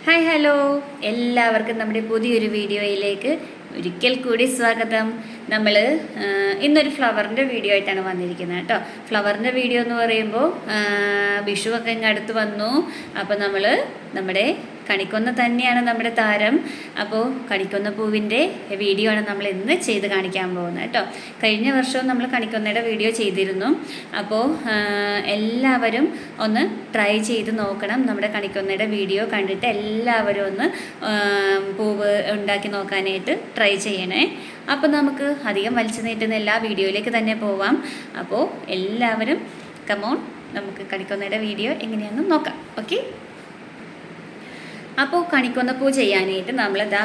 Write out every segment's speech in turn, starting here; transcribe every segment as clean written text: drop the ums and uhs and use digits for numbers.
Hi hello, എല്ലാവർക്കും നമ്മുടെ പുതിയൊരു വീഡിയോയിലേക്ക് ഒരിക്കൽ കൂടി സ്വാഗതം. നമ്മൾ ഇന്നൊരു ഫ്ലവറിൻ്റെ വീഡിയോ ആയിട്ടാണ് വന്നിരിക്കുന്നത് കേട്ടോ. ഫ്ലവറിൻ്റെ വീഡിയോ എന്ന് പറയുമ്പോൾ വിഷുവൊക്കെ ഇങ്ങ് അടുത്ത് വന്നു. അപ്പോൾ നമ്മൾ നമ്മുടെ കണിക്കൊന്ന തന്നെയാണ് നമ്മുടെ താരം. അപ്പോൾ കണിക്കൊന്ന പൂവിൻ്റെ വീഡിയോ ആണ് നമ്മൾ ഇന്ന് ചെയ്ത് കാണിക്കാൻ പോകുന്നത് കേട്ടോ. കഴിഞ്ഞ വർഷവും നമ്മൾ കണിക്കൊന്നയുടെ വീഡിയോ ചെയ്തിരുന്നു. അപ്പോൾ എല്ലാവരും ഒന്ന് ട്രൈ ചെയ്ത് നോക്കണം. നമ്മുടെ കണിക്കൊന്നയുടെ വീഡിയോ കണ്ടിട്ട് എല്ലാവരും ഒന്ന് പൂവ് ഉണ്ടാക്കി നോക്കാനായിട്ട് ട്രൈ ചെയ്യണേ. അപ്പോൾ നമുക്ക് അധികം വലിച്ചു നീട്ടുന്ന എല്ലാ വീഡിയോയിലേക്ക് തന്നെ പോവാം. അപ്പോൾ എല്ലാവരും കമോൺ, നമുക്ക് കണിക്കൊന്നയുടെ വീഡിയോ എങ്ങനെയാണെന്ന് നോക്കാം. ഓക്കെ, അപ്പോൾ കണിക്കൊന്ന പൂ ചെയ്യാനായിട്ട് നമ്മളിതാ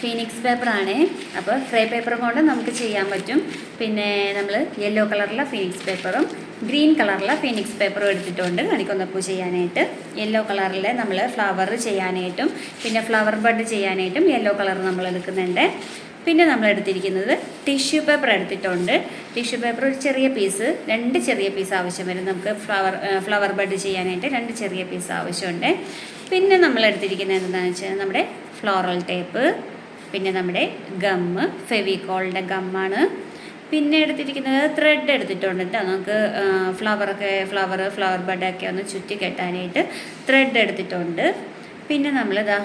ഫീനിക്സ് പേപ്പറാണ്. അപ്പോൾ ക്രേ പേപ്പർ കൊണ്ട് നമുക്ക് ചെയ്യാൻ പറ്റും. പിന്നെ നമ്മൾ യെല്ലോ കളറിലെ ഫീനിക്സ് പേപ്പറും ഗ്രീൻ കളറിലെ ഫീനിക്സ് പേപ്പറും എടുത്തിട്ടുണ്ട് കണിക്കൊന്ന പൂ ചെയ്യാനായിട്ട്. യെല്ലോ കളറിൽ നമ്മൾ ഫ്ലവർ ചെയ്യാനായിട്ടും പിന്നെ ഫ്ലവർ ബഡ് ചെയ്യാനായിട്ടും യെല്ലോ കളർ നമ്മൾ എടുക്കുന്നുണ്ട്. പിന്നെ നമ്മൾ എടുത്തിരിക്കുന്നത് ടിഷ്യൂ പേപ്പർ എടുത്തിട്ടുണ്ട്. ടിഷ്യൂ പേപ്പർ ഒരു ചെറിയ പീസ്, 2 ചെറിയ പീസ് ആവശ്യം വരും. നമുക്ക് ഫ്ലവർ ബഡ് ചെയ്യാനായിട്ട് 2 ചെറിയ പീസ് ആവശ്യമുണ്ട്. പിന്നെ നമ്മൾ എടുത്തിരിക്കുന്നത് എന്താണെന്ന് വെച്ചാൽ നമ്മുടെ ഫ്ലോറൽ ടേപ്പ്, പിന്നെ നമ്മുടെ ഗമ്മ്, ഫെവിക്കോളിൻ്റെ ഗമ്മാണ്. പിന്നെ എടുത്തിരിക്കുന്നത് ത്രെഡ് എടുത്തിട്ടുണ്ട് കേട്ടോ. നമുക്ക് ഫ്ലവർ ബഡൊക്കെ ഒന്ന് ചുറ്റി കെട്ടാനായിട്ട് ത്രെഡ് എടുത്തിട്ടുണ്ട്. പിന്നെ നമ്മളിതാ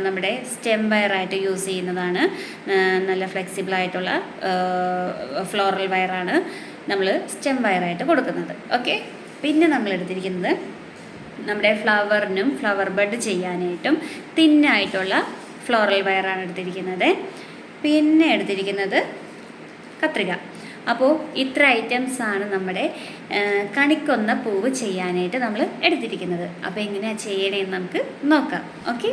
നമ്മുടെ സ്റ്റെം വയറായിട്ട് യൂസ് ചെയ്യുന്നതാണ്. നല്ല ഫ്ലെക്സിബിളായിട്ടുള്ള ഫ്ലോറൽ വയറാണ് നമ്മൾ സ്റ്റെം വയറായിട്ട് കൊടുക്കുന്നത്. ഓക്കെ, പിന്നെ നമ്മൾ എടുത്തിരിക്കുന്നത് നമ്മുടെ ഫ്ലവറിനും ഫ്ലവർ ബഡ് ചെയ്യാനായിട്ടും തിന്നായിട്ടുള്ള ഫ്ലോറൽ വയറാണ് എടുത്തിരിക്കുന്നത്. പിന്നെ എടുത്തിരിക്കുന്നത് കത്രിക. അപ്പോൾ ഇത്ര ഐറ്റംസാണ് നമ്മുടെ കണിക്കൊന്ന പൂവ് ചെയ്യാനായിട്ട് നമ്മൾ എടുത്തിരിക്കുന്നത്. അപ്പോൾ എങ്ങനെയാണ് ചെയ്യണേന്ന് നമുക്ക് നോക്കാം. ഓക്കെ,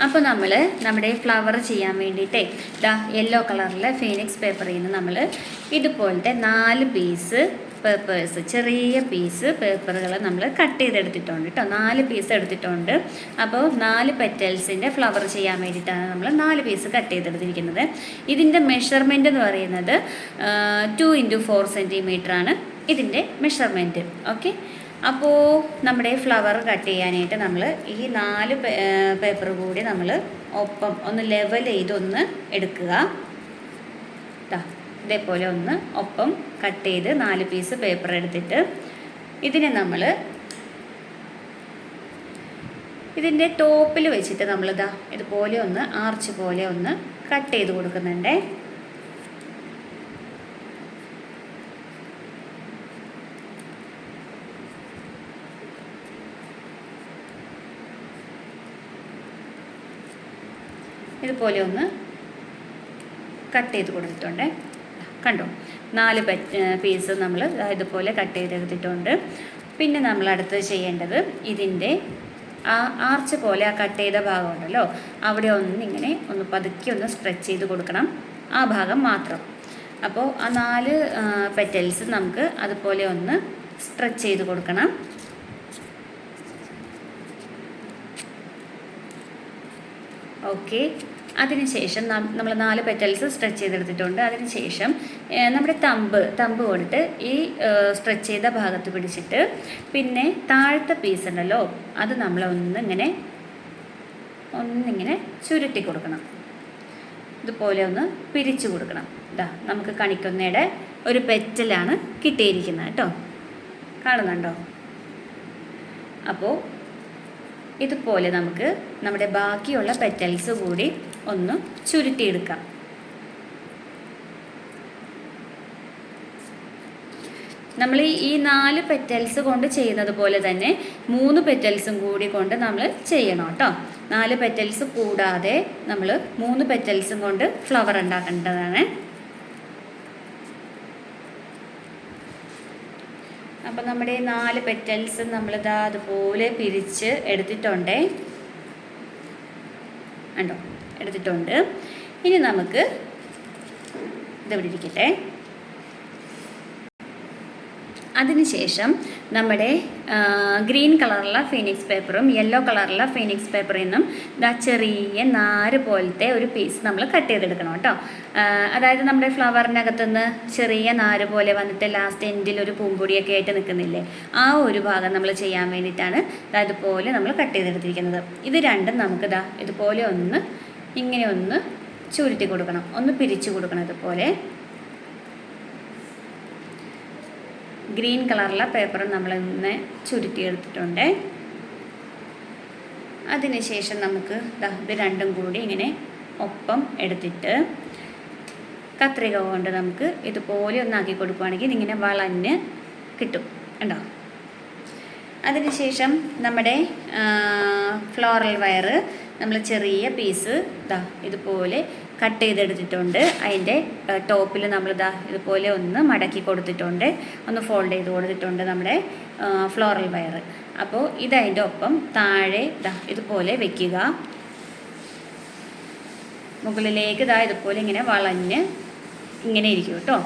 അപ്പോൾ നമ്മൾ നമ്മുടെ ഫ്ലവർ ചെയ്യാൻ വേണ്ടിയിട്ടേ യെല്ലോ കളറിലെ ഫീനിക്സ് പേപ്പറിൽ നിന്ന് നമ്മൾ ഇതുപോലത്തെ 4 പീസ് പേപ്പേഴ്സ്, ചെറിയ പീസ് പേപ്പറുകൾ നമ്മൾ കട്ട് ചെയ്തെടുത്തിട്ടുണ്ട് കേട്ടോ. 4 പീസ് എടുത്തിട്ടുണ്ട്. അപ്പോൾ 4 പെറ്റൽസിൻ്റെ ഫ്ലവർ ചെയ്യാൻ വേണ്ടിയിട്ടാണ് നമ്മൾ 4 പീസ് കട്ട് ചെയ്തെടുത്തിരിക്കുന്നത്. ഇതിൻ്റെ മെഷർമെൻറ്റ് എന്ന് പറയുന്നത് 2 × 4 സെൻറ്റിമീറ്ററാണ് ഇതിൻ്റെ മെഷർമെൻറ്റ്. ഓക്കെ, അപ്പോൾ നമ്മുടെ ഫ്ലവർ കട്ട് ചെയ്യാനായിട്ട് നമ്മൾ ഈ 4 പേപ്പർ കൂടി നമ്മൾ ഒപ്പം ഒന്ന് ലെവൽ ചെയ്തൊന്ന് എടുക്കുക. ഇതേപോലെ ഒന്ന് ഒപ്പം കട്ട് ചെയ്ത് 4 പീസ് പേപ്പർ എടുത്തിട്ട് ഇതിനെ നമ്മൾ ഇതിൻ്റെ ടോപ്പിൽ വെച്ചിട്ട് നമ്മളിതാ ഇതുപോലെ ഒന്ന് ആർച്ച് പോലെ ഒന്ന് കട്ട് ചെയ്ത് കൊടുക്കുന്നുണ്ട്. ഇതുപോലെ ഒന്ന് കട്ട് ചെയ്ത് കൊടുത്തിട്ടുണ്ട്. കണ്ടോ, 4 പീസ് നമ്മൾ ഇതുപോലെ കട്ട് ചെയ്തെടുത്തിട്ടുണ്ട്. പിന്നെ നമ്മൾ അടുത്ത് ചെയ്യേണ്ടത് ഇതിൻ്റെ ആ ആർച്ച് പോലെ ആ കട്ട് ചെയ്ത ഭാഗം ഉണ്ടല്ലോ, അവിടെ ഒന്നിങ്ങനെ ഒന്ന് പതുക്കി ഒന്ന് സ്ട്രെച്ച് ചെയ്ത് കൊടുക്കണം, ആ ഭാഗം മാത്രം. അപ്പോൾ ആ 4 പെറ്റൽസ് നമുക്ക് അതുപോലെ ഒന്ന് സ്ട്രെച്ച് ചെയ്ത് കൊടുക്കണം. ഓക്കെ, അതിനുശേഷം നമ്മൾ 4 പെറ്റൽസ് സ്ട്രെച്ച് ചെയ്തെടുത്തിട്ടുണ്ട്. അതിനുശേഷം നമ്മുടെ തമ്പ് കൊണ്ടിട്ട് ഈ സ്ട്രെച്ച് ചെയ്ത ഭാഗത്ത് പിടിച്ചിട്ട് പിന്നെ താഴത്തെ പീസ് ഉണ്ടല്ലോ അത് നമ്മൾ ഒന്നിങ്ങനെ ചുരുട്ടി കൊടുക്കണം. ഇതുപോലെ ഒന്ന് പിരിച്ചു കൊടുക്കണം. നമുക്ക് കണിക്കൊന്നയുടെ ഒരു പെറ്റലാണ് കിട്ടിയിരിക്കുന്നത് കേട്ടോ. കാണുന്നുണ്ടോ? അപ്പോൾ ഇതുപോലെ നമുക്ക് നമ്മുടെ ബാക്കിയുള്ള പെറ്റൽസ് കൂടി ഒന്ന് ചുരുട്ടിയെടുക്കാം. നമ്മൾ ഈ 4 പെറ്റൽസ് കൊണ്ട് ചെയ്യുന്നത് പോലെ തന്നെ 3 പെറ്റൽസും കൂടി കൊണ്ട് നമ്മൾ ചെയ്യണം കേട്ടോ. 4 പെറ്റൽസ് കൂടാതെ നമ്മൾ 3 പെറ്റൽസും കൊണ്ട് ഫ്ലവർ ഉണ്ടാക്കേണ്ടതാണ്. അപ്പം നമ്മുടെ 4 പെറ്റൽസ് നമ്മളിതാ അതുപോലെ പിരിച്ച് എടുത്തിട്ടുണ്ടേ. കണ്ടോ, എടുത്തിട്ടുണ്ട്. ഇനി നമുക്ക് ഇതെവിടെ ഇരിക്കട്ടെ. അതിനുശേഷം നമ്മുടെ ഗ്രീൻ കളറുള്ള ഫീനിക്സ് പേപ്പറും യെല്ലോ കളറുള്ള ഫീനിക്സ് പേപ്പറിൽ നിന്നും ഇതാ ചെറിയ നാര് പോലത്തെ ഒരു പീസ് നമ്മൾ കട്ട് ചെയ്തെടുക്കണം കേട്ടോ. അതായത് നമ്മുടെ ഫ്ലവറിനകത്തുനിന്ന് ചെറിയ നാര് പോലെ വന്നിട്ട് ലാസ്റ്റ് എൻഡിൽ ഒരു പൂമ്പൊടിയൊക്കെ ആയിട്ട് നിൽക്കുന്നില്ലേ, ആ ഒരു ഭാഗം നമ്മൾ ചെയ്യാൻ വേണ്ടിയിട്ടാണ് ഇതുപോലെ നമ്മൾ കട്ട് ചെയ്തെടുത്തിരിക്കുന്നത്. ഇത് രണ്ടും നമുക്ക് ഇതുപോലെ ഇങ്ങനെ ഒന്ന് ചുരുട്ടി കൊടുക്കണം, ഒന്ന് പിരിച്ചു കൊടുക്കണം. ഇതുപോലെ ഗ്രീൻ കളറുള്ള പേപ്പർ നമ്മളിന്ന് ചുരുട്ടിയെടുത്തിട്ടുണ്ട്. അതിനുശേഷം നമുക്ക് ഇത് രണ്ടും കൂടി ഇങ്ങനെ ഒപ്പം എടുത്തിട്ട് കത്രിക കൊണ്ട് നമുക്ക് ഇതുപോലെ ഒന്നാക്കി കൊടുക്കുകയാണെങ്കിൽ ഇതിങ്ങനെ വളഞ്ഞ് കിട്ടും കണ്ടോ. അതിനുശേഷം നമ്മുടെ ഫ്ലോറൽ വയർ നമ്മൾ ചെറിയ പീസ് ഇതുപോലെ കട്ട് ചെയ്തെടുത്തിട്ടുണ്ട്. അതിൻ്റെ ടോപ്പിൽ നമ്മൾ ഇതുപോലെ ഒന്ന് മടക്കി കൊടുത്തിട്ടുണ്ട്, ഒന്ന് ഫോൾഡ് ചെയ്ത് കൊടുത്തിട്ടുണ്ട് നമ്മുടെ ഫ്ലോറൽ വയർ. അപ്പോൾ ഇതതിൻ്റെ ഒപ്പം താഴെ ഇതുപോലെ വെക്കുക. മുകളിലേക്ക് ഇതുപോലെ ഇങ്ങനെ വളഞ്ഞ് ഇങ്ങനെ ഇരിക്കും കേട്ടോ.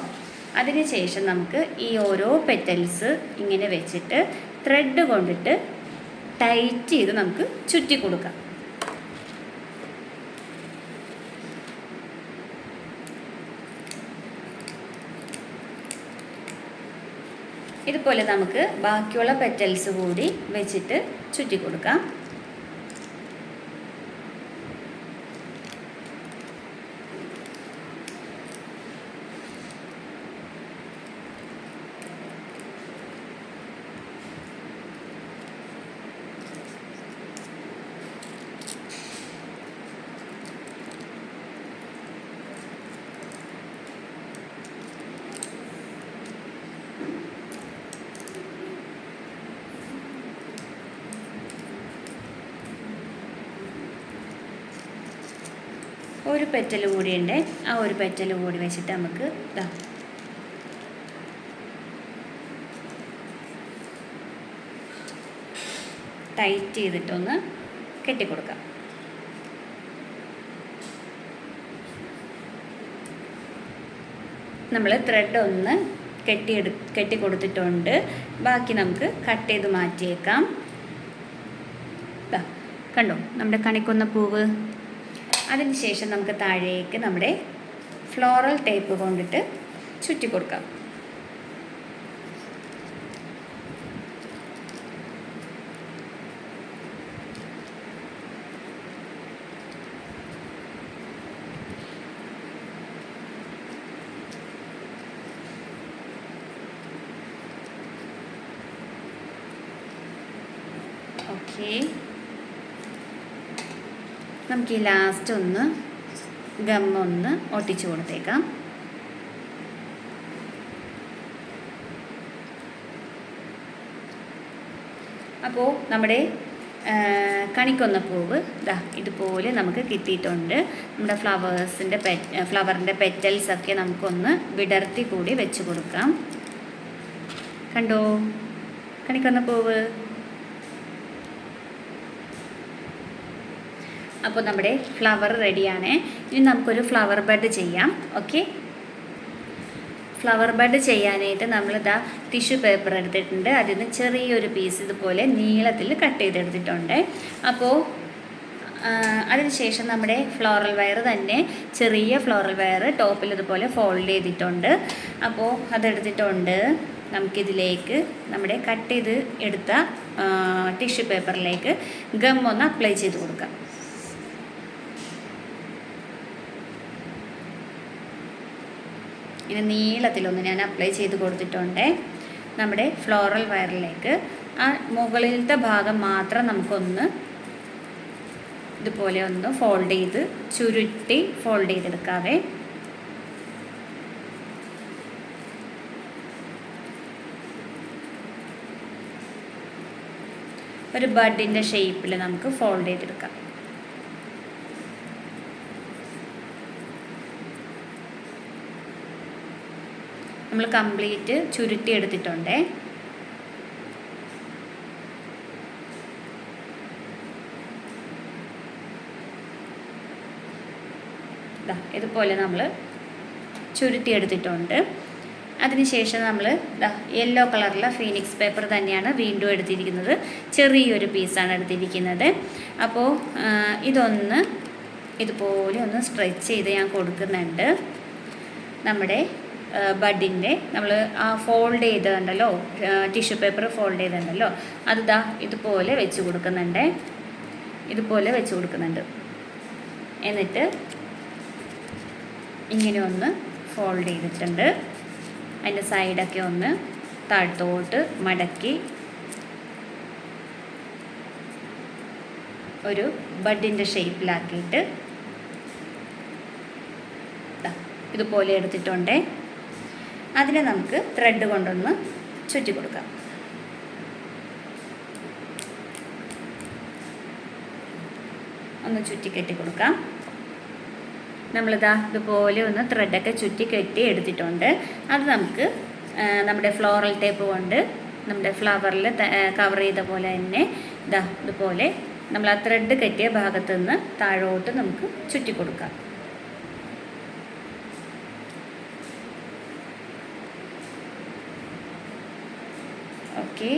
അതിനുശേഷം നമുക്ക് ഈ ഓരോ പെറ്റൽസ് ഇങ്ങനെ വെച്ചിട്ട് ത്രെഡ് കൊണ്ടിട്ട് ടൈറ്റ് ചെയ്ത് നമുക്ക് ചുറ്റി കൊടുക്കാം. ഇതുപോലെ നമുക്ക് ബാക്കിയുള്ള പെറ്റൽസ് കൂടി വെച്ചിട്ട് ചുറ്റി കൊടുക്കാം. ഒരു പെറ്റൽ കൂടിയുണ്ട്, ആ ഒരു പെറ്റൽ കൂടി വെച്ചിട്ട് നമുക്ക് ടൈറ്റ് ചെയ്തിട്ടൊന്ന് കെട്ടിക്കൊടുക്കാം. നമ്മൾ ത്രെഡ് ഒന്ന് കെട്ടിക്കൊടുത്തിട്ടുണ്ട്. ബാക്കി നമുക്ക് കട്ട് ചെയ്ത് മാറ്റിയേക്കാം. കണ്ടോ നമ്മുടെ കണിക്കൊന്ന പൂവ്. അതിനുശേഷം നമുക്ക് താഴേക്ക് നമ്മുടെ ഫ്ലോറൽ ടേപ്പ് കൊണ്ടിട്ട് ചുറ്റി കൊടുക്കാം. ഓക്കെ, നമുക്ക് ഈ ലാസ്റ്റ് ഒന്ന് ഗമ്മൊന്ന് ഒട്ടിച്ചു കൊടുത്തേക്കാം. അപ്പോൾ നമ്മുടെ കണിക്കൊന്ന പൂവ് ഇതുപോലെ നമുക്ക് കിട്ടിയിട്ടുണ്ട്. നമ്മുടെ ഫ്ലവറിൻ്റെ പെറ്റൽസൊക്കെ നമുക്കൊന്ന് വിടർത്തി കൂടി വെച്ച് കൊടുക്കാം. കണ്ടോ കണിക്കൊന്ന പൂവ്. അപ്പോൾ നമ്മുടെ ഫ്ലവർ റെഡിയാണ്. ഇനി നമുക്കൊരു ഫ്ലവർ ബഡ് ചെയ്യാം. ഓക്കെ, ഫ്ലവർ ബഡ് ചെയ്യാനായിട്ട് നമ്മൾ ടിഷ്യൂ പേപ്പർ എടുത്തിട്ടുണ്ട്. അതിൽ നിന്ന് ചെറിയൊരു പീസ് ഇതുപോലെ നീളത്തിൽ കട്ട് ചെയ്തെടുത്തിട്ടുണ്ട്. അപ്പോൾ അതിനുശേഷം നമ്മുടെ ഫ്ലോറൽ വയർ തന്നെ ചെറിയ ഫ്ലോറൽ വയർ ടോപ്പിൽ ഇതുപോലെ ഫോൾഡ് ചെയ്തിട്ടുണ്ട്. അപ്പോൾ അതെടുത്തിട്ടുണ്ട്. നമുക്കിതിലേക്ക് നമ്മുടെ കട്ട് ചെയ്ത് എടുത്ത ടിഷ്യൂ പേപ്പറിലേക്ക് ഗം ഒന്ന് അപ്ലൈ ചെയ്ത് കൊടുക്കാം. ഇങ്ങനെ നീളത്തിലൊന്ന് ഞാൻ അപ്ലൈ ചെയ്ത് കൊടുത്തിട്ടുണ്ട്. നമ്മുടെ ഫ്ലോറൽ വയറിലേക്ക് ആ മുകളിലത്തെ ഭാഗം മാത്രം നമുക്കൊന്ന് ഇതുപോലെ ഒന്ന് ഫോൾഡ് ചെയ്ത് ചുരുട്ടി ഫോൾഡ് ചെയ്തെടുക്കാവേ. ഒരു ബഡിൻ്റെ ഷേപ്പിൽ നമുക്ക് ഫോൾഡ് ചെയ്തെടുക്കാം. നമ്മൾ കംപ്ലീറ്റ് ചുരുട്ടി എടുത്തിട്ടുണ്ട്. ഇതുപോലെ നമ്മൾ ചുരുട്ടി എടുത്തിട്ടുണ്ട്. അതിനുശേഷം നമ്മൾ യെല്ലോ കളറിലെ ഫീനിക്സ് പേപ്പർ തന്നെയാണ് വീണ്ടും എടുത്തിരിക്കുന്നത്. ചെറിയൊരു പീസാണ് എടുത്തിരിക്കുന്നത്. അപ്പോൾ ഇതൊന്ന് ഇതുപോലെ ഒന്ന് സ്ട്രെച്ച് ചെയ്ത് ഞാൻ കൊടുക്കുന്നുണ്ട്. നമ്മുടെ ബഡിൻ്റെ നമ്മൾ ആ ഫോൾഡ് ചെയ്തിട്ടുണ്ടല്ലോ, ടിഷ്യൂ പേപ്പർ ഫോൾഡ് ചെയ്തിട്ടുണ്ടല്ലോ, അത് ഇതുപോലെ വെച്ച് കൊടുക്കുന്നുണ്ട്. ഇതുപോലെ വെച്ച് കൊടുക്കുന്നുണ്ട്. എന്നിട്ട് ഇങ്ങനെ ഒന്ന് ഫോൾഡ് ചെയ്തിട്ടുണ്ട്. അതിൻ്റെ സൈഡൊക്കെ ഒന്ന് താഴത്തോട്ട് മടക്കി ഒരു ബഡിൻ്റെ ഷേപ്പിലാക്കിയിട്ട് ഇതുപോലെ എടുത്തിട്ടുണ്ട്. അതിനെ നമുക്ക് ത്രെഡ് കൊണ്ടൊന്ന് ചുറ്റി കൊടുക്കാം. ഒന്ന് ചുറ്റി കെട്ടി കൊടുക്കാം. ഇതുപോലെ ഒന്ന് ത്രെഡൊക്കെ ചുറ്റി കെട്ടി എടുത്തിട്ടുണ്ട്. അത് നമുക്ക് നമ്മുടെ ഫ്ലോറൽ ടേപ്പ് കൊണ്ട് നമ്മുടെ ഫ്ലവറിൽ കവർ ചെയ്ത പോലെ തന്നെ ഇതുപോലെ നമ്മൾ ആ ത്രെഡ് കെട്ടിയ ഭാഗത്തു നിന്ന് താഴോട്ട് നമുക്ക് ചുറ്റി കൊടുക്കാം. ഓക്കെ,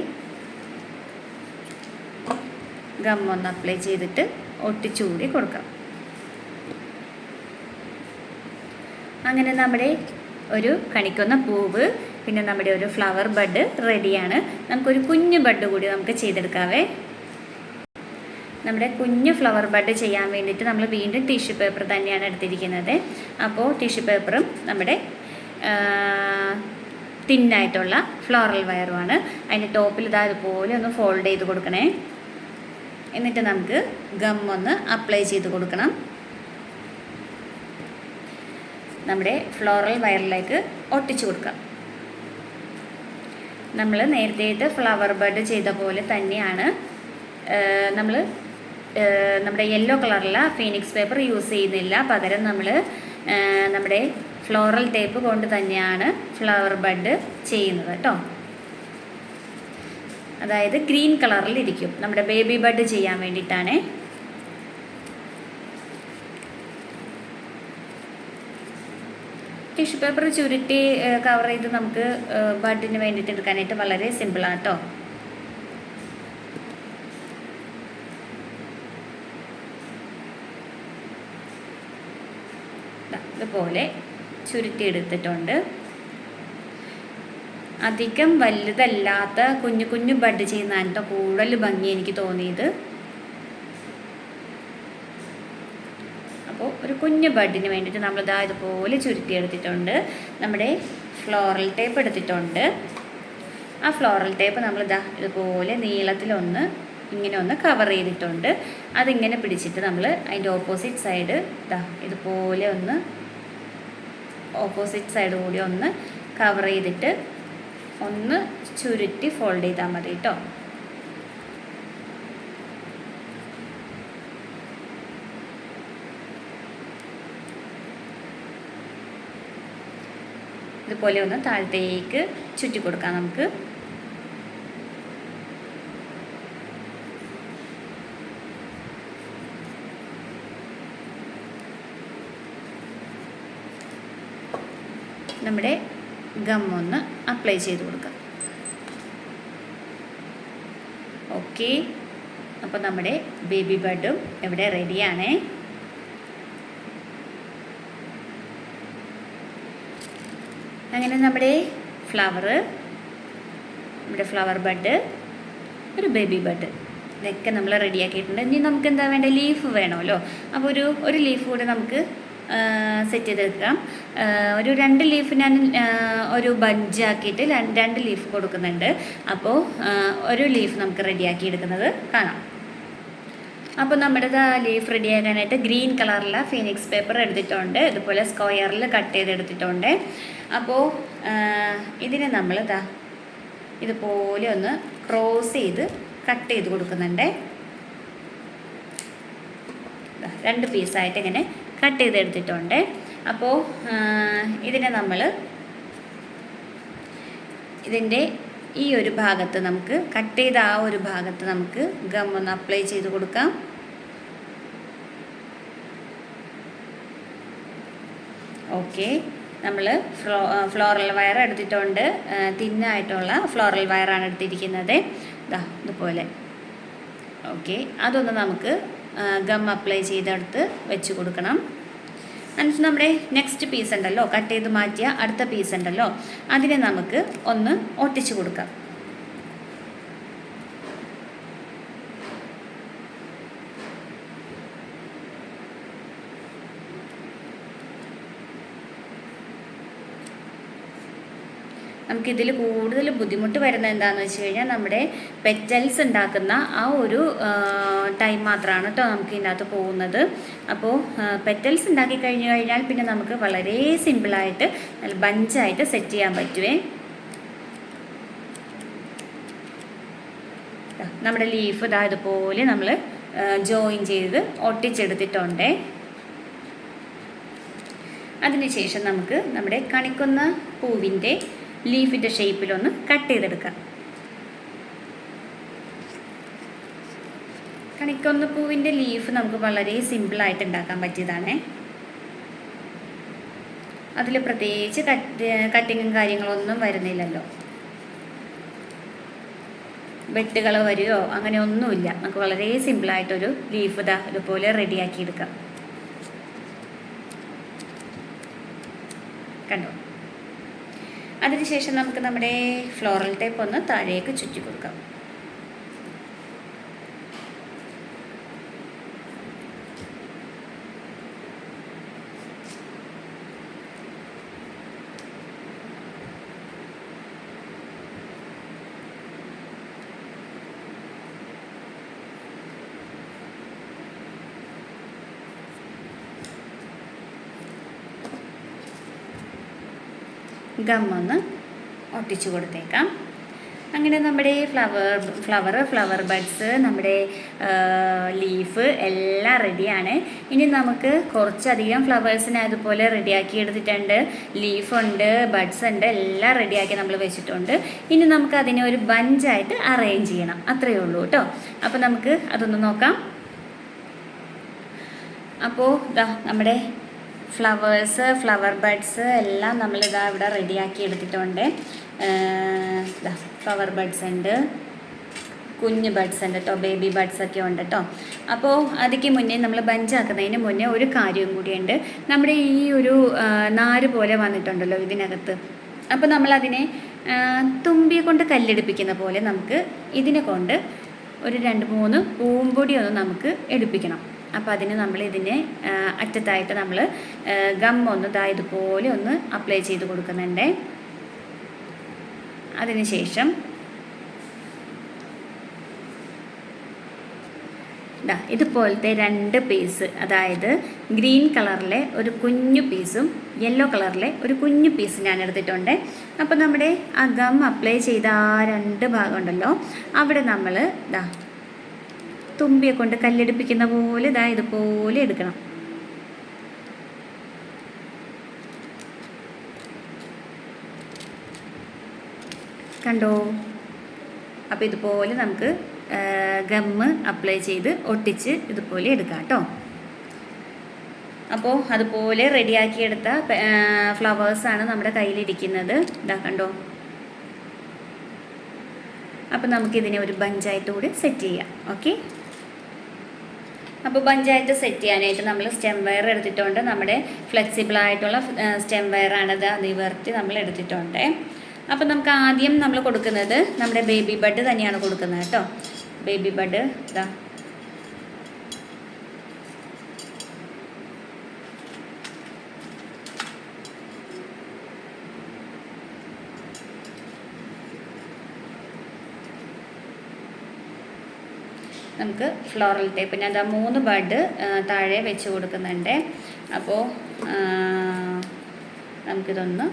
ഗം ഒന്ന് അപ്ലൈ ചെയ്തിട്ട് ഒട്ടിച്ചുകൂടി കൊടുക്കാം. അങ്ങനെ നമ്മുടെ ഒരു കണിക്കൊന്ന പൂവ്, പിന്നെ നമ്മുടെ ഒരു ഫ്ലവർ ബഡ് റെഡിയാണ്. നമുക്കൊരു കുഞ്ഞു ബഡ് കൂടി നമുക്ക് ചെയ്തെടുക്കാവേ. നമ്മുടെ കുഞ്ഞു ഫ്ലവർ ബഡ് ചെയ്യാൻ വേണ്ടിയിട്ട് നമ്മൾ വീണ്ടും ടിഷ്യൂ പേപ്പർ തന്നെയാണ് എടുത്തിരിക്കുന്നത്. അപ്പോൾ ടിഷ്യൂ പേപ്പറും നമ്മുടെ തിന്നായിട്ടുള്ള ഫ്ലോറൽ വയറുമാണ്. അതിൻ്റെ ടോപ്പിൽ ഇതുപോലെ ഒന്ന് ഫോൾഡ് ചെയ്ത് കൊടുക്കണേ. എന്നിട്ട് നമുക്ക് ഗം ഒന്ന് അപ്ലൈ ചെയ്ത് കൊടുക്കണം. നമ്മുടെ ഫ്ലോറൽ വയറിലേക്ക് ഒട്ടിച്ചു കൊടുക്കാം. നമ്മൾ നേരത്തെ ഫ്ലവർ ബഡ് ചെയ്ത പോലെ തന്നെയാണ് നമ്മൾ നമ്മുടെ യെല്ലോ കളറിലുള്ള ഫീനിക്സ് പേപ്പർ യൂസ് ചെയ്യുന്നില്ല. പകരം നമ്മൾ നമ്മുടെ ഫ്ലോറൽ ടേപ്പ് കൊണ്ട് തന്നെയാണ് ഫ്ലവർ ബഡ് ചെയ്യുന്നത് കേട്ടോ. അതായത് ഗ്രീൻ കളറിൽ ഇരിക്കും. നമ്മുടെ ബേബി ബഡ് ചെയ്യാൻ വേണ്ടിയിട്ടാണ്. ടിഷ്യൂ പേപ്പർ ചുരുട്ടി കവർ ചെയ്ത് നമുക്ക് ബഡിന് വേണ്ടിയിട്ട് എടുക്കാനായിട്ട് വളരെ സിമ്പിളാണ് കേട്ടോ. ഇതുപോലെ ചുരുട്ടി എടുത്തിട്ടുണ്ട്. അധികം വലുതല്ലാത്ത കുഞ്ഞു കുഞ്ഞു ബഡ് ചെയ്യുന്നതാണ് കേട്ടോ കൂടുതൽ ഭംഗി എനിക്ക് തോന്നിയത്. അപ്പോൾ ഒരു കുഞ്ഞു ബഡിന് വേണ്ടിയിട്ട് നമ്മൾ ഇതുപോലെ ചുരുട്ടി എടുത്തിട്ടുണ്ട്. നമ്മുടെ ഫ്ലോറൽ ടേപ്പ് എടുത്തിട്ടുണ്ട്. ആ ഫ്ലോറൽ ടേപ്പ് നമ്മൾ ഇതുപോലെ നീളത്തിലൊന്ന് ഇങ്ങനെ ഒന്ന് കവർ ചെയ്തിട്ടുണ്ട്. അതിങ്ങനെ പിടിച്ചിട്ട് നമ്മൾ അതിൻ്റെ ഓപ്പോസിറ്റ് സൈഡ് ഇതുപോലെ ഒന്ന് ഓപ്പോസിറ്റ് സൈഡ് കൂടി ഒന്ന് കവർ ചെയ്തിട്ട് ഒന്ന് ചുരുട്ടി ഫോൾഡ് ചെയ്താൽ മതി കേട്ടോ. ഇതുപോലെ ഒന്ന് താഴത്തേക്ക് ചുറ്റി കൊടുക്കാം നമുക്ക്. നമ്മുടെ ഗം ഒന്ന് അപ്ലൈ ചെയ്ത് കൊടുക്കാം. ഓക്കെ, അപ്പോൾ നമ്മുടെ ബേബി ബഡും ഇവിടെ റെഡിയാണേ. അങ്ങനെ നമ്മുടെ ഫ്ലവർ ബഡ്, ഒരു ബേബി ബഡ് ഇതൊക്കെ നമ്മൾ റെഡിയാക്കിയിട്ടുണ്ട്. ഇനി നമുക്ക് എന്താ വേണ്ട, ലീഫ് വേണമല്ലോ. അപ്പോൾ ഒരു ലീഫ് കൂടെ നമുക്ക് സെറ്റ് ചെയ്തെടുക്കാം. ഒരു 2 ലീഫ് ഞാൻ ഒരു ബഞ്ചാക്കിയിട്ട് 2 ലീഫ് കൊടുക്കുന്നുണ്ട്. അപ്പോൾ ഒരു ലീഫ് നമുക്ക് റെഡിയാക്കി എടുക്കുന്നത് കാണാം. അപ്പോൾ നമ്മുടെ ലീഫ് റെഡിയാക്കാനായിട്ട് ഗ്രീൻ കളറിലെ ഫീനിക്സ് പേപ്പർ എടുത്തിട്ടുണ്ട്. ഇതുപോലെ സ്ക്വയറിൽ കട്ട് ചെയ്തെടുത്തിട്ടുണ്ട്. അപ്പോൾ ഇതിനെ നമ്മൾ ഇതുപോലെ ഒന്ന് ക്രോസ് ചെയ്ത് കട്ട് ചെയ്ത് കൊടുക്കുന്നുണ്ട്. 2 പീസായിട്ട് ഇങ്ങനെ കട്ട് ചെയ്തെടുത്തിട്ടുണ്ട്. അപ്പോൾ ഇതിനെ നമ്മൾ ഇതിൻ്റെ ഈ ഒരു ഭാഗത്ത് നമുക്ക് കട്ട് ചെയ്ത ആ ഒരു ഭാഗത്ത് നമുക്ക് ഗം ഒന്ന് അപ്ലൈ ചെയ്ത് കൊടുക്കാം. ഓക്കെ, നമ്മൾ ഫ്ലോറൽ വയർ എടുത്തിട്ടുണ്ട്. തിന്നായിട്ടുള്ള ഫ്ലോറൽ വയറാണ് എടുത്തിരിക്കുന്നത്. ഇതുപോലെ. ഓക്കെ, അതൊന്ന് നമുക്ക് ഗം അപ്ലൈ ചെയ്തെടുത്ത് വെച്ച് കൊടുക്കണം. എന്നിട്ട് നമ്മുടെ നെക്സ്റ്റ് പീസ് ഉണ്ടല്ലോ, കട്ട് ചെയ്ത് മാറ്റിയ അടുത്ത പീസ് ഉണ്ടല്ലോ, അതിനെ നമുക്ക് ഒന്ന് ഒട്ടിച്ച് കൊടുക്കാം. നമുക്കിതിൽ കൂടുതൽ ബുദ്ധിമുട്ട് വരുന്നത് എന്താണെന്ന് വെച്ച് കഴിഞ്ഞാൽ നമ്മുടെ പെറ്റൽസ് ഉണ്ടാക്കുന്ന ആ ഒരു ടൈം മാത്രമാണ് കേട്ടോ നമുക്ക് ഇതിനകത്ത് പോകുന്നത്. അപ്പോൾ പെറ്റൽസ് ഉണ്ടാക്കി കഴിഞ്ഞ് കഴിഞ്ഞാൽ പിന്നെ നമുക്ക് വളരെ സിമ്പിളായിട്ട് നല്ല ബഞ്ചായിട്ട് സെറ്റ് ചെയ്യാൻ പറ്റുമേ. നമ്മുടെ ലീഫ് ഇതുപോലെ നമ്മൾ ജോയിൻ ചെയ്ത് ഒട്ടിച്ചെടുത്തിട്ടുണ്ട്. അതിനുശേഷം നമുക്ക് നമ്മുടെ കണിക്കൊന്ന പൂവിൻ്റെ ലീഫിൻ്റെ ഷേപ്പിലൊന്ന് കട്ട് ചെയ്തെടുക്കാം. കണിക്കൊന്ന പൂവിൻ്റെ ലീഫ് നമുക്ക് വളരെ സിമ്പിളായിട്ട് ഉണ്ടാക്കാൻ പറ്റിയതാണേ. അതിൽ പ്രത്യേകിച്ച് കട്ടിങ്ങും കാര്യങ്ങളൊന്നും വരുന്നില്ലല്ലോ, വെട്ടുകൾ വരുമോ അങ്ങനെ ഒന്നുമില്ല. നമുക്ക് വളരെ സിമ്പിളായിട്ടൊരു ലീഫ് ഇതുപോലെ റെഡിയാക്കി എടുക്കാം. കണ്ടോ? അതിനുശേഷം നമുക്ക് നമ്മുടെ ഫ്ലോറൽ ടേപ്പ് ഒന്ന് താഴേക്ക് ചുറ്റി കൊടുക്കാം. ഗം ഒന്ന് ഒട്ടിച്ചു കൊടുത്തേക്കാം. അങ്ങനെ നമ്മുടെ ഫ്ലവർ ബഡ്സ്, നമ്മുടെ ലീഫ് എല്ലാം റെഡിയാണ്. ഇനി നമുക്ക് കുറച്ചധികം ഫ്ലവേഴ്സിനെ അതുപോലെ റെഡിയാക്കി എടുത്തിട്ടുണ്ട്. ലീഫുണ്ട്, ബഡ്സ് ഉണ്ട്, എല്ലാം റെഡിയാക്കി നമ്മൾ വെച്ചിട്ടുണ്ട്. ഇനി നമുക്ക് അതിനെ ഒരു ബഞ്ചായിട്ട് അറേഞ്ച് ചെയ്യണം, അത്രയേ ഉള്ളൂ കേട്ടോ. അപ്പോൾ നമുക്ക് അതൊന്ന് നോക്കാം. അപ്പോൾ നമ്മുടെ ഫ്ലവർ ബഡ്സ് എല്ലാം നമ്മളിതാ ഇവിടെ റെഡിയാക്കി എടുത്തിട്ടുണ്ട്. ഫ്ലവർ ബഡ്സ് ഉണ്ട്, കുഞ്ഞ് ബഡ്സ് ഉണ്ട് കേട്ടോ, ബേബി ബഡ്സ് ഒക്കെ ഉണ്ട് കേട്ടോ. അപ്പോൾ അതിക്ക് മുന്നേ നമ്മൾ ബഞ്ചാക്കുന്നതിന് മുന്നേ ഒരു കാര്യം കൂടിയുണ്ട്. നമ്മുടെ ഈ ഒരു നാര് പോലെ വന്നിട്ടുണ്ടല്ലോ ഇതിനകത്ത്, അപ്പോൾ നമ്മളതിനെ തുമ്പിയെ കൊണ്ട് കല്ലെടുപ്പിക്കുന്ന പോലെ നമുക്ക് ഇതിനെ കൊണ്ട് ഒരു 2-3 പൂമ്പൊടി ഒന്ന് നമുക്ക് എടുപ്പിക്കണം. അപ്പോൾ അതിന് നമ്മൾ ഇതിനെ അറ്റത്തായിട്ട് നമ്മൾ ഗം ഒന്ന് ഇതുപോലെ ഒന്ന് അപ്ലൈ ചെയ്ത് കൊടുക്കുന്നുണ്ട്. അതിനുശേഷം ഇതുപോലത്തെ 2 പീസ്, അതായത് ഗ്രീൻ കളറിലെ ഒരു കുഞ്ഞു പീസും യെല്ലോ കളറിലെ ഒരു കുഞ്ഞു പീസും ഞാൻ എടുത്തിട്ടുണ്ട്. അപ്പോൾ നമ്മുടെ ആ ഗം അപ്ലൈ ചെയ്ത ആ 2 ഭാഗം അവിടെ നമ്മൾ തുമ്പിയെ കൊണ്ട് കല്ലെടുപ്പിക്കുന്ന പോലെ ഇതുപോലെ എടുക്കണം. കണ്ടോ? അപ്പോൾ ഇതുപോലെ നമുക്ക് ഗമ്മ് അപ്ലൈ ചെയ്ത് ഒട്ടിച്ച് ഇതുപോലെ എടുക്കാം കേട്ടോ. അപ്പോൾ അതുപോലെ റെഡിയാക്കിയെടുത്ത ഫ്ലവേഴ്സാണ് നമ്മുടെ കയ്യിലിരിക്കുന്നത്. കണ്ടോ? അപ്പോൾ നമുക്കിതിനെ ഒരു ബഞ്ചായിട്ട് കൂടി സെറ്റ് ചെയ്യാം. ഓക്കെ, അപ്പോൾ ബഞ്ചായിട്ട് സെറ്റ് ചെയ്യാനായിട്ട് നമ്മൾ സ്റ്റെം വയർ എടുത്തിട്ടുണ്ട്. നമ്മുടെ ഫ്ലെക്സിബിളായിട്ടുള്ള സ്റ്റെം വയറാണത്, നിവർത്തി നമ്മൾ എടുത്തിട്ടുണ്ട്. അപ്പോൾ നമുക്ക് ആദ്യം നമ്മൾ കൊടുക്കുന്നത് നമ്മുടെ ബേബി ബഡ് തന്നെയാണ് കൊടുക്കുന്നത് കേട്ടോ. ബേബി ബഡ് നമുക്ക് ഫ്ലോറൽ ടേപ്പ് ഞാൻ 3 ബഡ് താഴെ വെച്ച് കൊടുക്കുന്നുണ്ട്. അപ്പോൾ നമുക്കിതൊന്ന്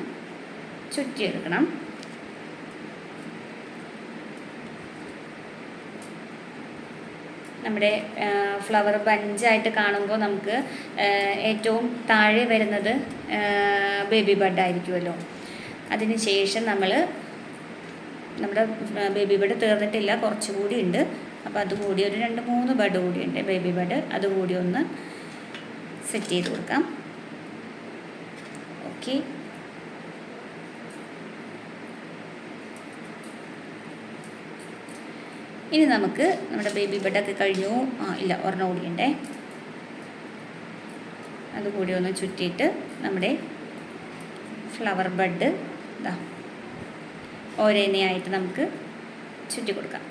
ചുറ്റിയെടുക്കണം. നമ്മുടെ ഫ്ലവർ ബഞ്ചായിട്ട് കാണുമ്പോൾ നമുക്ക് ഏറ്റവും താഴെ വരുന്നത് ബേബി ബഡായിരിക്കുമല്ലോ. അതിന് ശേഷം നമ്മുടെ ബേബി ബഡ് തീർന്നിട്ടില്ല, കുറച്ചുകൂടി ഉണ്ട്. അപ്പോൾ അതുകൂടി ഒരു 2-3 ബഡ് കൂടിയുണ്ട്, ബേബി ബഡ്. അതുകൂടി ഒന്ന് സെറ്റ് ചെയ്ത് കൊടുക്കാം. ഓക്കെ, ഇനി നമുക്ക് നമ്മുടെ ബേബി ബെഡൊക്കെ കഴിഞ്ഞു. ഇല്ല, ഒരെണ്ണം കൂടിയുണ്ടേ. അതുകൂടി ഒന്ന് ചുറ്റിയിട്ട് നമ്മുടെ ഫ്ലവർ ബഡ് ഇതാ ഓരോന്നെയായിട്ട് നമുക്ക് ചുറ്റി കൊടുക്കാം.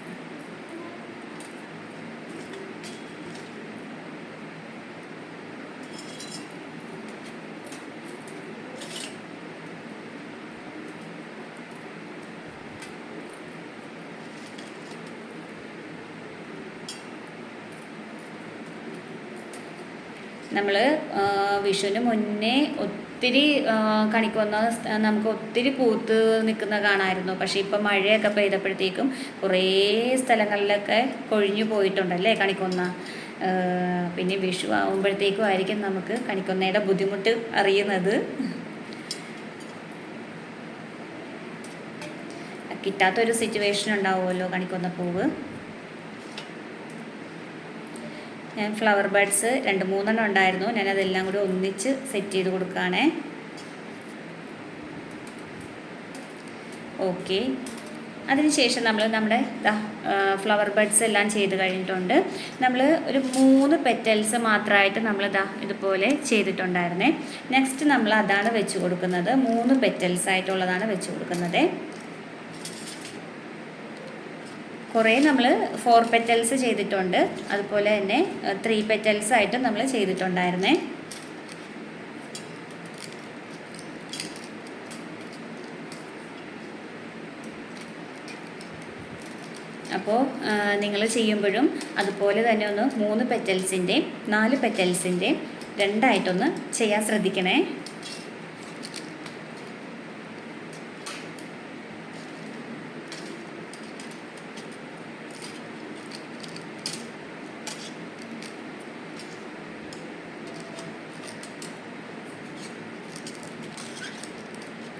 നമ്മൾ വിഷുവിന് മുന്നേ ഒത്തിരി കണിക്കൊന്ന നമുക്ക് ഒത്തിരി പൂത്ത് നിൽക്കുന്ന കാണാമായിരുന്നു. പക്ഷേ ഇപ്പം മഴയൊക്കെ പെയ്തപ്പോഴത്തേക്കും കുറേ സ്ഥലങ്ങളിലൊക്കെ കൊഴിഞ്ഞു പോയിട്ടുണ്ടല്ലേ കണിക്കൊന്ന. പിന്നെ വിഷു ആകുമ്പോഴത്തേക്കും ആയിരിക്കും നമുക്ക് കണിക്കൊന്നയുടെ ബുദ്ധിമുട്ട് അറിയുന്നത്. കിട്ടാത്തൊരു സിറ്റുവേഷൻ ഉണ്ടാവുമല്ലോ കണിക്കൊന്ന പൂവ്. ഞാൻ ഫ്ലവർ ബഡ്സ് 2-3 ഉണ്ടായിരുന്നു. ഞാനതെല്ലാം കൂടി ഒന്നിച്ച് സെറ്റ് ചെയ്ത് കൊടുക്കുകയാണേ. ഓക്കെ, അതിനുശേഷം നമ്മുടെ ഫ്ലവർ ബഡ്സ് എല്ലാം ചെയ്ത് കഴിഞ്ഞിട്ടുണ്ട്. നമ്മൾ ഒരു 3 പെറ്റൽസ് മാത്രമായിട്ട് നമ്മൾ ഇതുപോലെ ചെയ്തിട്ടുണ്ടായിരുന്നേ. നെക്സ്റ്റ് നമ്മൾ അതാണ് വെച്ച് കൊടുക്കുന്നത്. 3 പെറ്റൽസ് ആയിട്ടുള്ളതാണ് വെച്ച് കൊടുക്കുന്നത്. കുറേ നമ്മൾ 4 പെറ്റൽസ് ചെയ്തിട്ടുണ്ട്. അതുപോലെ തന്നെ 3 പെറ്റൽസ് ആയിട്ട് നമ്മൾ ചെയ്തിട്ടുണ്ടായിരുന്നേ. അപ്പോൾ നിങ്ങൾ ചെയ്യുമ്പോഴും അതുപോലെ തന്നെ ഒന്ന് 3 പെറ്റൽസിൻ്റെയും 4 പെറ്റൽസിൻ്റെയും 2ആയിട്ടൊന്ന് ചെയ്യാൻ ശ്രദ്ധിക്കണേ.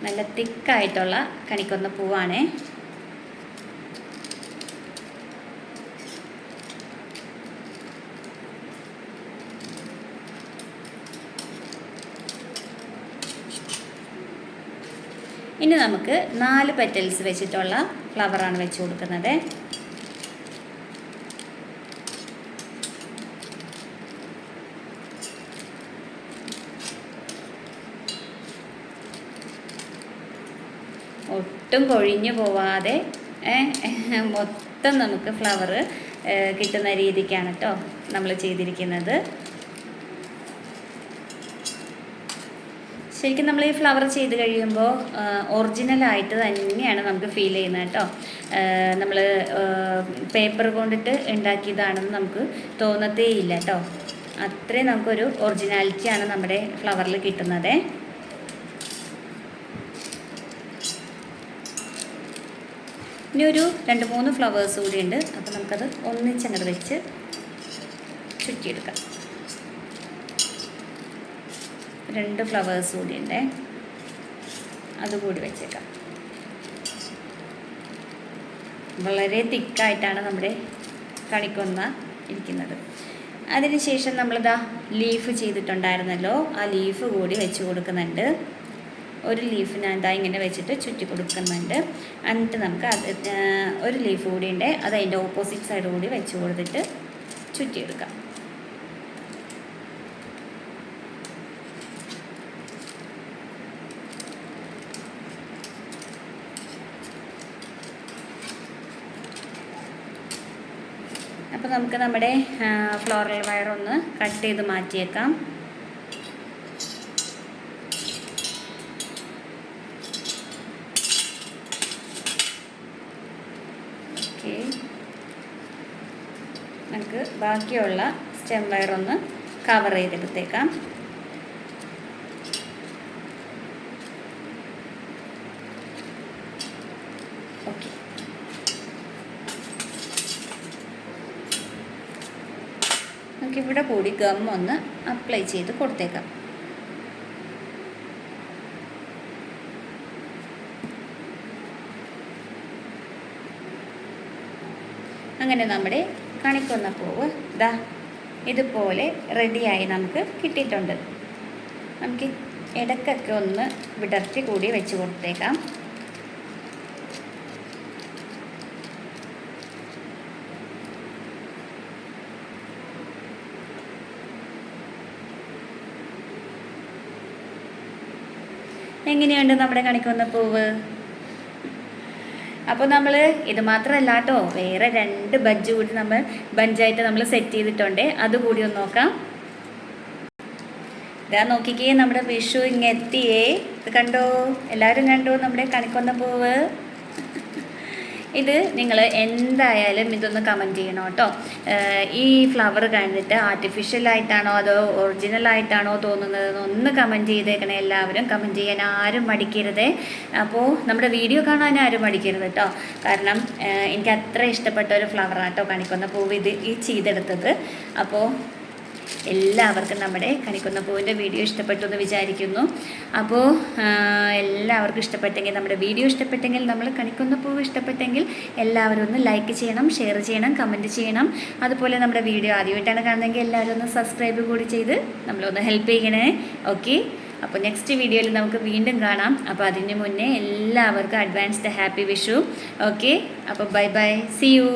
നല്ല തിക്കായിട്ടുള്ള കണിക്കൊന്ന പൂവാണേ. ഇനി നമുക്ക് 4 പെറ്റൽസ് വെച്ചിട്ടുള്ള ഫ്ലവറാണ് വെച്ച് കൊടുക്കുന്നത്. ഒട്ടും കൊഴിഞ്ഞു പോവാതെ മൊത്തം നമുക്ക് ഫ്ലവർ കിട്ടുന്ന രീതിക്കാണ് കേട്ടോ നമ്മൾ ചെയ്തിരിക്കുന്നത്. ശരിക്കും നമ്മൾ ഈ ഫ്ലവർ ചെയ്ത് കഴിയുമ്പോൾ ഒറിജിനലായിട്ട് തന്നെയാണ് നമുക്ക് ഫീൽ ചെയ്യുന്നത് കേട്ടോ. നമ്മൾ പേപ്പർ കൊണ്ടിട്ട് ഉണ്ടാക്കിയതാണെന്ന് നമുക്ക് തോന്നത്തേ ഇല്ല കേട്ടോ. അത്രയും നമുക്കൊരു ഒറിജിനാലിറ്റിയാണ് നമ്മുടെ ഫ്ലവറിൽ കിട്ടുന്നത്. ഇനി ഒരു 2-3 ഫ്ലവേഴ്സ് കൂടി ഉണ്ട്. അപ്പോൾ നമുക്കത് ഒന്നിച്ചങ്ങോട്ട് വെച്ച് ചുറ്റിയെടുക്കാം. 2 ഫ്ലവേഴ്സ് കൂടി ഉണ്ട്, അതുകൂടി വെച്ചേക്കാം. വളരെ തിക്കായിട്ടാണ് നമ്മുടെ കണിക്കൊന്ന ഇരിക്കുന്നത്. അതിനുശേഷം നമ്മളിതാ ലീഫ് ചെയ്തിട്ടുണ്ടായിരുന്നല്ലോ, ആ ലീഫ് കൂടി വെച്ച് കൊടുക്കുന്നുണ്ട്. ഒരു ലീഫ് ഞാൻ ഇങ്ങനെ വെച്ചിട്ട് ചുറ്റി കൊടുക്കുന്നുണ്ട്. എന്നിട്ട് നമുക്ക് ഒരു ലീഫ് കൂടി ഉണ്ട്, അത് അതിൻ്റെ ഓപ്പോസിറ്റ് സൈഡ് കൂടി വെച്ച് കൊടുത്തിട്ട് ചുറ്റിയെടുക്കാം. അപ്പോൾ നമുക്ക് നമ്മുടെ ഫ്ലോറൽ വയർ ഒന്ന് കട്ട് ചെയ്ത് മാറ്റിയേക്കാം. ഓക്കെ, നമുക്ക് ബാക്കിയുള്ള സ്റ്റെം വയർ ഒന്ന് കവർ ചെയ്തെടുത്തേക്കാം. ഓക്കെ, നമുക്കിവിടെ കൂടി ഗം ഒന്ന് അപ്ലൈ ചെയ്ത് കൊടുത്തേക്കാം. അങ്ങനെ നമ്മുടെ കണിക്കൊന്ന പൂവ് ദാ ഇതുപോലെ റെഡിയായി നമുക്ക് കിട്ടിയിട്ടുണ്ട്. നമുക്ക് ഇടയ്ക്കൊക്കെ ഒന്ന് വിടർത്തി കൂടി വെച്ച് കൊടുത്തേക്കാം. എങ്ങനെയുണ്ട് നമ്മുടെ കണിക്കൊന്ന പൂവ്? അപ്പോൾ നമ്മൾ ഇത് മാത്രമല്ല കേട്ടോ, വേറെ 2 ബജ്ജ് കൂടി നമ്മൾ ബഞ്ചായിട്ട് നമ്മൾ സെറ്റ് ചെയ്തിട്ടുണ്ട്. അതുകൂടി ഒന്ന് നോക്കാം. ഇതാ നോക്കിക്കേ, നമ്മുടെ വിഷു ഇങ്ങെത്തിയേ. ഇത് കണ്ടോ, എല്ലാവരും കണ്ടോ നമ്മുടെ കണിക്കൊന്ന പൂവ്? ഇത് നിങ്ങൾ എന്തായാലും ഇതൊന്ന് കമൻറ്റ് ചെയ്യണം കേട്ടോ. ഈ ഫ്ലവർ കണ്ടിട്ട് ആർട്ടിഫിഷ്യലായിട്ടാണോ അതോ ഒറിജിനലായിട്ടാണോ തോന്നുന്നത് ഒന്ന് കമൻറ്റ് ചെയ്തേക്കണേ. എല്ലാവരും കമൻറ്റ് ചെയ്യാൻ ആരും മടിക്കരുത്. അപ്പോൾ നമ്മുടെ വീഡിയോ കാണാൻ ആരും മടിക്കരുത് കേട്ടോ. കാരണം എനിക്ക് അത്ര ഇഷ്ടപ്പെട്ട ഒരു ഫ്ലവറാണ് കേട്ടോ കണിക്കൊന്ന പൂവ് ഇത് ഈ ചെയ്തെടുത്തത്. അപ്പോൾ എല്ലാവർക്കും നമ്മുടെ കണിക്കൊന്ന പൂവിൻ്റെ വീഡിയോ ഇഷ്ടപ്പെട്ടു എന്ന് വിചാരിക്കുന്നു. അപ്പോൾ എല്ലാവർക്കും ഇഷ്ടപ്പെട്ടെങ്കിൽ, നമ്മുടെ വീഡിയോ ഇഷ്ടപ്പെട്ടെങ്കിൽ, നമ്മൾ കണിക്കൊന്ന പൂവ് ഇഷ്ടപ്പെട്ടെങ്കിൽ എല്ലാവരും ഒന്ന് ലൈക്ക് ചെയ്യണം, ഷെയർ ചെയ്യണം, കമൻറ്റ് ചെയ്യണം. അതുപോലെ നമ്മുടെ വീഡിയോ ആദ്യമായിട്ടാണ് കാണുന്നതെങ്കിൽ എല്ലാവരും ഒന്ന് സബ്സ്ക്രൈബ് കൂടി ചെയ്ത് നമ്മളൊന്ന് ഹെൽപ്പ് ചെയ്യണേ. ഓക്കെ, അപ്പോൾ നെക്സ്റ്റ് വീഡിയോയിൽ നമുക്ക് വീണ്ടും കാണാം. അപ്പോൾ അതിന് മുന്നേ എല്ലാവർക്കും അഡ്വാൻസ്ഡ് ഹാപ്പി വിഷു. ഓക്കെ, അപ്പോൾ ബൈ ബൈ, സീ യു.